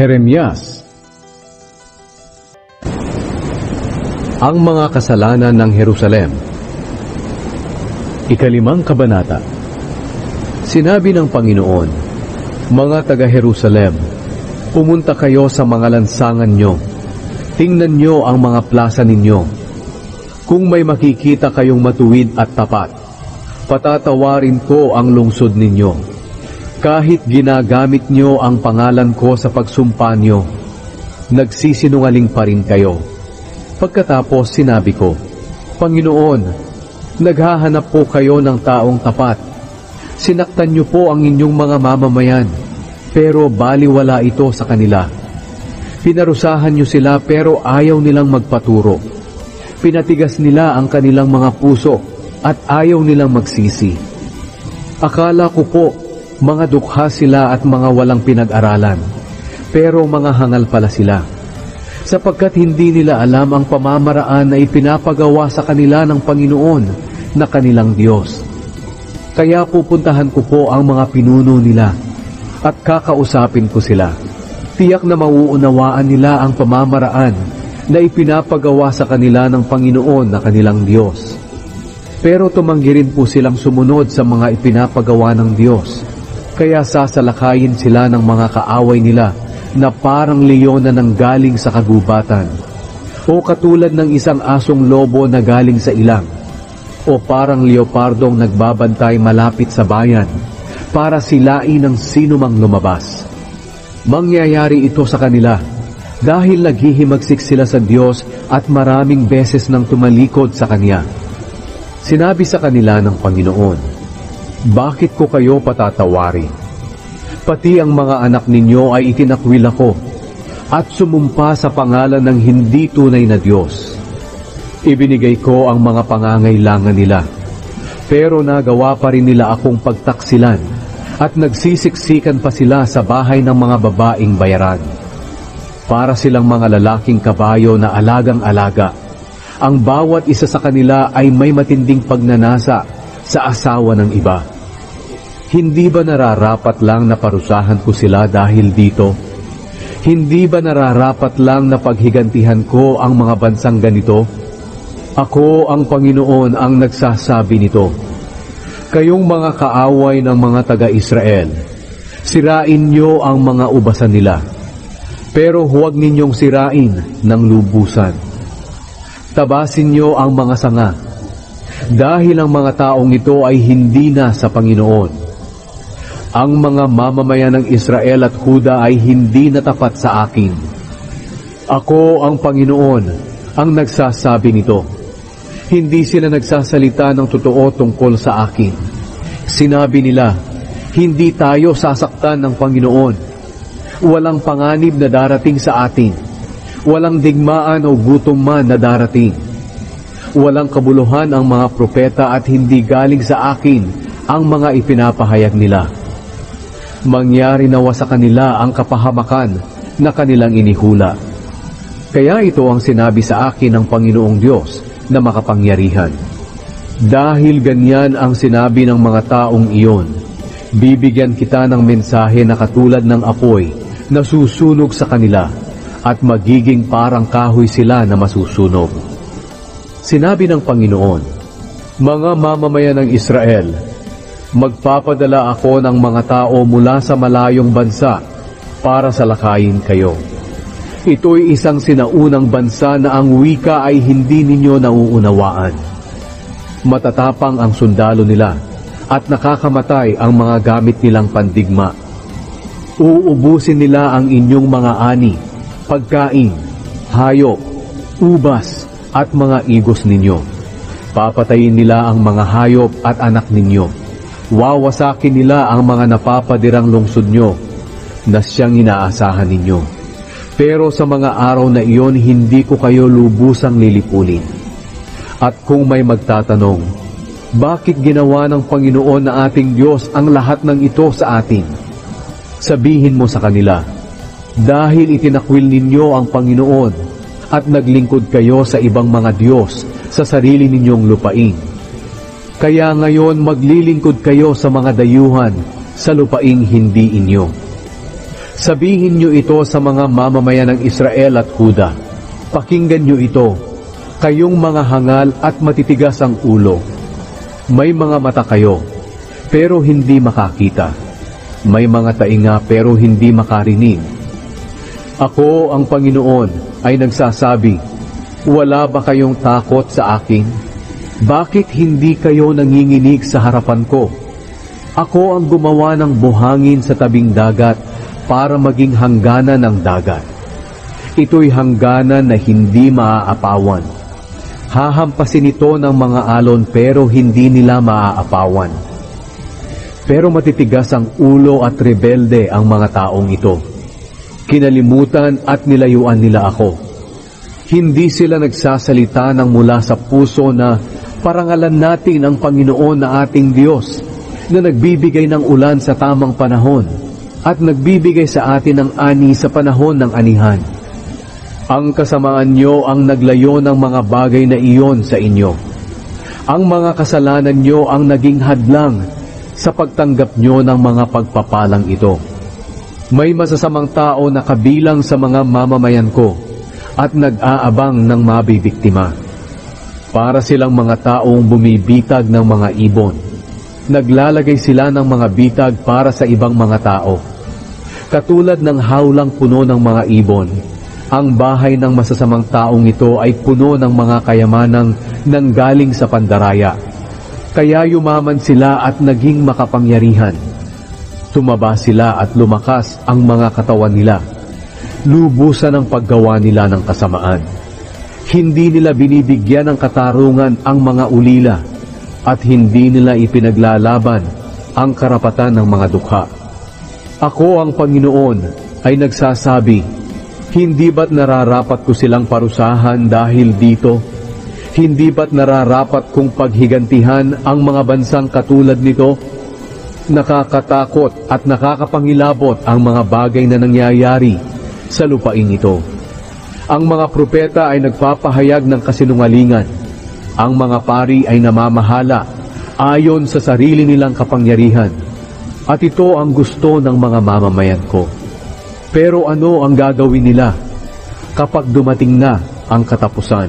Jeremias. Ang mga kasalanan ng Jerusalem. Ikalimang kabanata. Sinabi ng Panginoon, mga taga-Jerusalem, pumunta kayo sa mga lansangan nyo. Tingnan nyo ang mga plaza ninyo. Kung may makikita kayong matuwid at tapat, patatawarin ko ang lungsod ninyo. Kahit ginagamit nyo ang pangalan ko sa pagsumpa nyo, nagsisinungaling pa rin kayo. Pagkatapos sinabi ko, Panginoon, naghahanap po kayo ng taong tapat. Sinaktan nyo po ang inyong mga mamamayan, pero baliwala ito sa kanila. Pinarusahan nyo sila pero ayaw nilang magpaturo. Pinatigas nila ang kanilang mga puso at ayaw nilang magsisi. Akala ko po, mga dukha sila at mga walang pinag-aralan, pero mga hangal pala sila, sapagkat hindi nila alam ang pamamaraan na ipinapagawa sa kanila ng Panginoon na kanilang Diyos. Kaya pupuntahan ko po ang mga pinuno nila at kakausapin ko sila. Tiyak na mauunawaan nila ang pamamaraan na ipinapagawa sa kanila ng Panginoon na kanilang Diyos. Pero tumanggi rin po silang sumunod sa mga ipinapagawa ng Diyos. Kaya sasalakayin sila ng mga kaaway nila na parang leon na nanggaling sa kagubatan, o katulad ng isang asong lobo na galing sa ilang, o parang leopardong nagbabantay malapit sa bayan para silain ng sino mang lumabas. Mangyayari ito sa kanila dahil naghihimagsik sila sa Diyos at maraming beses nang tumalikod sa Kanya. Sinabi sa kanila ng Panginoon, bakit ko kayo patatawari? Pati ang mga anak ninyo ay itinakwil ako at sumumpa sa pangalan ng hindi tunay na Diyos. Ibinigay ko ang mga pangangailangan nila, pero nagawa pa rin nila akong pagtaksilan at nagsisiksikan pa sila sa bahay ng mga babaeng bayaran. Para silang mga lalaking kabayo na alagang-alaga. Ang bawat isa sa kanila ay may matinding pagnanasa sa asawa ng iba. Hindi ba nararapat lang na parusahan ko sila dahil dito? Hindi ba nararapat lang na paghigantihan ko ang mga bansang ganito? Ako ang Panginoon ang nagsasabi nito. Kayong mga kaaway ng mga taga-Israel, sirain niyo ang mga ubasan nila, pero huwag ninyong sirain ng lubusan. Tabasin niyo ang mga sanga, dahil ang mga taong ito ay hindi na sa Panginoon. Ang mga mamamayan ng Israel at Huda ay hindi natapat sa akin. Ako ang Panginoon ang nagsasabi nito. Hindi sila nagsasalita ng totoo tungkol sa akin. Sinabi nila, hindi tayo sasaktan ng Panginoon. Walang panganib na darating sa atin. Walang digmaan o gutom man na darating. Walang kabuluhan ang mga propeta at hindi galing sa akin ang mga ipinapahayag nila. Mangyari nawa sa kanila ang kapahamakan na kanilang inihula. Kaya ito ang sinabi sa akin ng Panginoong Diyos na makapangyarihan. Dahil ganyan ang sinabi ng mga taong iyon, bibigyan kita ng mensahe na katulad ng apoy na susunog sa kanila at magiging parang kahoy sila na masusunog. Sinabi ng Panginoon, mga mamamayan ng Israel, magpapadala ako ng mga tao mula sa malayong bansa para salakayin kayo. Ito'y isang sinaunang bansa na ang wika ay hindi ninyo nauunawaan. Matatapang ang sundalo nila at nakakamatay ang mga gamit nilang pandigma. Uubusin nila ang inyong mga ani, pagkain, hayop, ubas, at mga igos ninyo. Papatayin nila ang mga hayop at anak ninyo. Wawasakin nila ang mga napapadirang lungsod nyo na siyang inaasahan ninyo. Pero sa mga araw na iyon, hindi ko kayo lubusang lilipulin. At kung may magtatanong, bakit ginawa ng Panginoon na ating Diyos ang lahat ng ito sa atin? Sabihin mo sa kanila, dahil itinakwil ninyo ang Panginoon at naglingkod kayo sa ibang mga Diyos sa sarili ninyong lupain. Kaya ngayon maglilingkod kayo sa mga dayuhan sa lupaing hindi inyo. Sabihin niyo ito sa mga mamamayan ng Israel at Huda. Pakinggan niyo ito, kayong mga hangal at matitigas ang ulo. May mga mata kayo, pero hindi makakita. May mga tainga pero hindi makarinig. Ako, ang Panginoon, ay nagsasabi, wala ba kayong takot sa akin? Bakit hindi kayo nanginginig sa harapan ko? Ako ang gumawa ng buhangin sa tabing dagat para maging hangganan ng dagat. Ito'y hangganan na hindi maaapawan. Hahampasin ito ng mga alon pero hindi nila maaapawan. Pero matitigas ang ulo at rebelde ang mga taong ito. Kinalimutan at nilayuan nila ako. Hindi sila nagsasalita ng mula sa puso na parangalan natin ang Panginoon na ating Diyos na nagbibigay ng ulan sa tamang panahon at nagbibigay sa atin ng ani sa panahon ng anihan. Ang kasamaan nyo ang naglayo ng mga bagay na iyon sa inyo. Ang mga kasalanan nyo ang naging hadlang sa pagtanggap nyo ng mga pagpapalang ito. May masasamang tao na kabilang sa mga mamamayan ko at nag-aabang ng mabibiktima. Para silang mga taong bumibitag ng mga ibon. Naglalagay sila ng mga bitag para sa ibang mga tao. Katulad ng hawlang puno ng mga ibon, ang bahay ng masasamang taong ito ay puno ng mga kayamanang nanggaling sa pandaraya. Kaya yumaman sila at naging makapangyarihan. Tumaba sila at lumakas ang mga katawan nila. Lubusan ang paggawa nila ng kasamaan. Hindi nila binibigyan ng katarungan ang mga ulila at hindi nila ipinaglalaban ang karapatan ng mga dukha. Ako ang Panginoon ay nagsasabi, hindi ba't nararapat ko silang parusahan dahil dito? Hindi ba't nararapat kong paghigantihan ang mga bansang katulad nito? Nakakatakot at nakakapangilabot ang mga bagay na nangyayari sa lupain ito. Ang mga propeta ay nagpapahayag ng kasinungalingan. Ang mga pari ay namamahala ayon sa sarili nilang kapangyarihan. At ito ang gusto ng mga mamamayan ko. Pero ano ang gagawin nila kapag dumating na ang katapusan?